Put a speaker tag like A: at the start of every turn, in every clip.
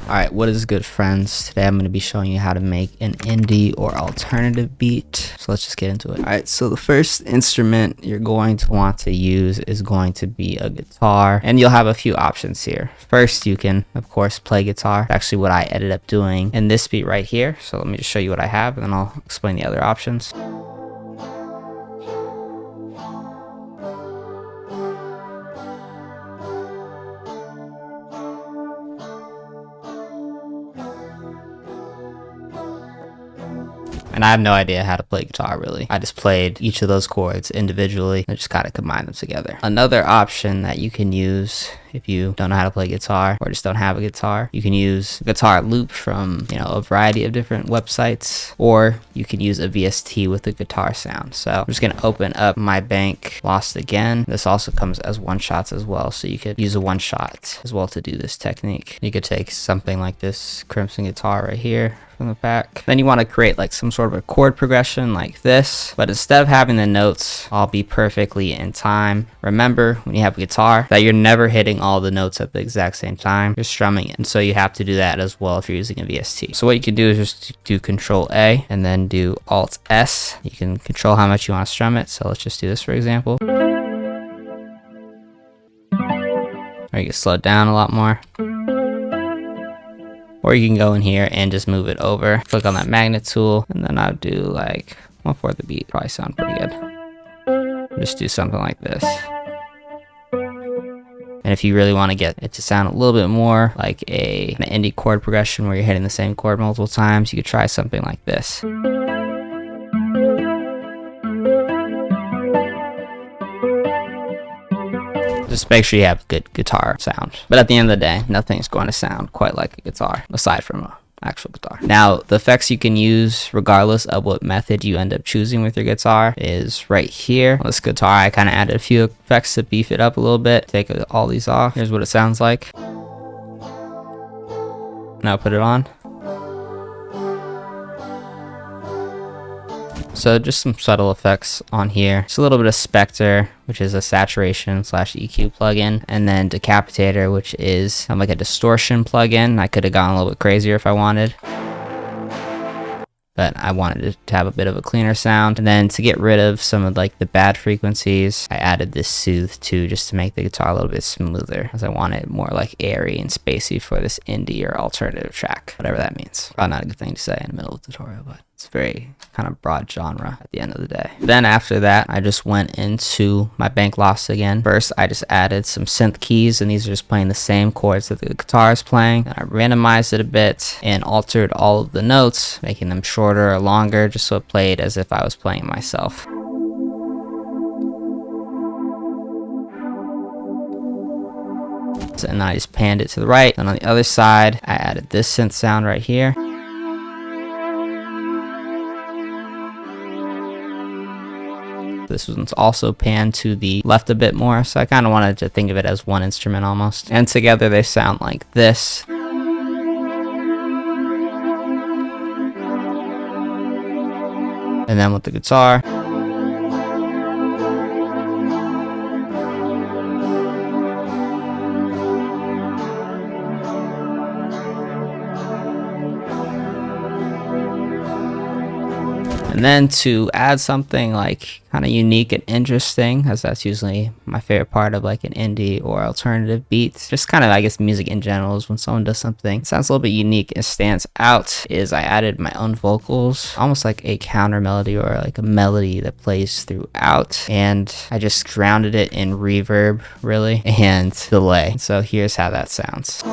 A: Alright, what is good, friends? Today I'm going to be showing you how to make an indie or alternative beat. So let's just get into it. Alright, so the first instrument you're going to want to use is going to be a guitar, and you'll have a few options here. First, you can of course play guitar. That's actually what I ended up doing in this beat right here. So let me just show you what I have, and then I'll explain the other options. And I have no idea how to play guitar, really. I just played each of those chords individually and just kind of combined them together. Another option that you can use if you don't know how to play guitar or just don't have a guitar, you can use guitar loop from, a variety of different websites, or you can use a VST with a guitar sound. So I'm just gonna open up my bank Lost again. This also comes as one shots as well, so you could use a one shot as well to do this technique. You could take something like this Crimson guitar right here from the back. Then you want to create like some sort of a chord progression like this, but instead of having the notes all be perfectly in time, remember when you have a guitar that you're never hitting all the notes at the exact same time. You're strumming it, and so you have to do that as well if you're using a VST. So what you can do is just do Control A and then do Alt S. You can control how much you want to strum it, so let's just do this for example. Or you can slow it down a lot more. Or you can go in here and just move it over. Click on that magnet tool, and then I'll do like 1/4 the beat. Probably sound pretty good. Just do something like this. And if you really want to get it to sound a little bit more like an indie chord progression where you're hitting the same chord multiple times, you could try something like this. Just make sure you have good guitar sound. But at the end of the day, nothing's going to sound quite like a guitar, aside from an actual guitar. Now, the effects you can use, regardless of what method you end up choosing with your guitar, is right here. On this guitar, I kind of added a few effects to beef it up a little bit. Take all these off. Here's what it sounds like. Now put it on. So just some subtle effects on here. Just a little bit of Spectre, which is a saturation / EQ plugin, and then Decapitator, which is like a distortion plugin. I could have gone a little bit crazier if I wanted, but I wanted it to have a bit of a cleaner sound. And then to get rid of some of like the bad frequencies, I added this Soothe too, just to make the guitar a little bit smoother, as I wanted it more like airy and spacey for this indie or alternative track, whatever that means. Probably not a good thing to say in the middle of the tutorial, but it's very kind of broad genre at the end of the day. Then after that, I just went into my bank Lost again. First, I just added some synth keys, and these are just playing the same chords that the guitar is playing. And I randomized it a bit and altered all of the notes, making them shorter or longer, just so it played as if I was playing myself. And then I just panned it to the right. And on the other side, I added this synth sound right here. This one's also panned to the left a bit more, so I kind of wanted to think of it as one instrument almost. And together they sound like this. And then with the guitar. And then to add something like kind of unique and interesting, as that's usually my favorite part of like an indie or alternative beat, just kind of I guess music in general, is when someone does something that sounds a little bit unique and stands out, is I added my own vocals, almost like a counter melody or like a melody that plays throughout, and I just grounded it in reverb really and delay. So here's how that sounds.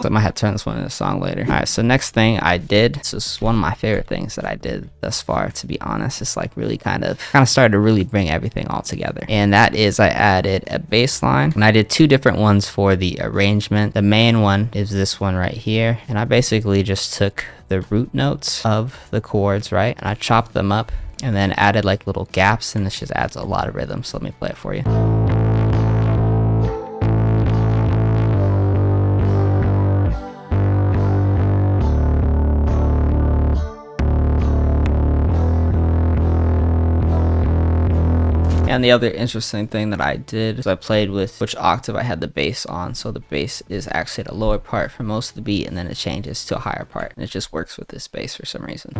A: I might have to turn this one into a song later. Alright, so next thing I did, this is one of my favorite things that I did thus far, to be honest. It's like really kind of started to really bring everything all together. And that is I added a bass line, and I did two different ones for the arrangement. The main one is this one right here, and I basically just took the root notes of the chords, right, and I chopped them up and then added like little gaps, and this just adds a lot of rhythm. So let me play it for you. And the other interesting thing that I did is I played with which octave I had the bass on. So the bass is actually at a lower part for most of the beat, and then it changes to a higher part. And it just works with this bass for some reason.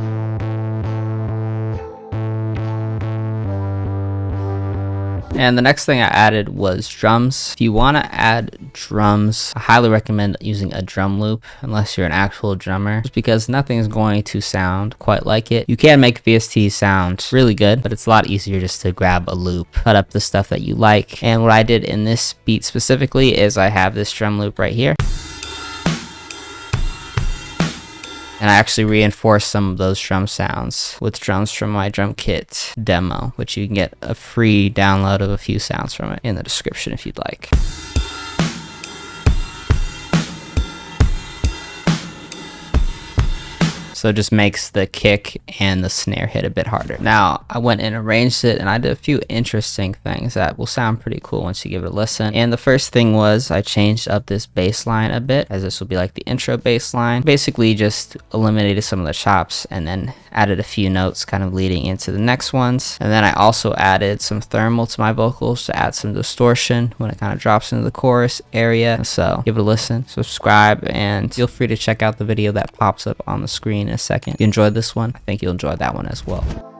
A: And the next thing I added was drums. If you want to add drums, I highly recommend using a drum loop unless you're an actual drummer, just because nothing is going to sound quite like it. You can make VST sound really good, but it's a lot easier just to grab a loop, cut up the stuff that you like. And what I did in this beat specifically is I have this drum loop right here. And I actually reinforced some of those drum sounds with drums from my drum kit demo, which you can get a free download of a few sounds from it in the description if you'd like. So it just makes the kick and the snare hit a bit harder. Now, I went and arranged it, and I did a few interesting things that will sound pretty cool once you give it a listen. And the first thing was I changed up this bass line a bit, as this will be like the intro bass line. Basically just eliminated some of the chops and then added a few notes kind of leading into the next ones. And then I also added some thermal to my vocals to add some distortion when it kind of drops into the chorus area. So give it a listen, subscribe, and feel free to check out the video that pops up on the screen in a second. If you enjoyed this one, I think you'll enjoy that one as well.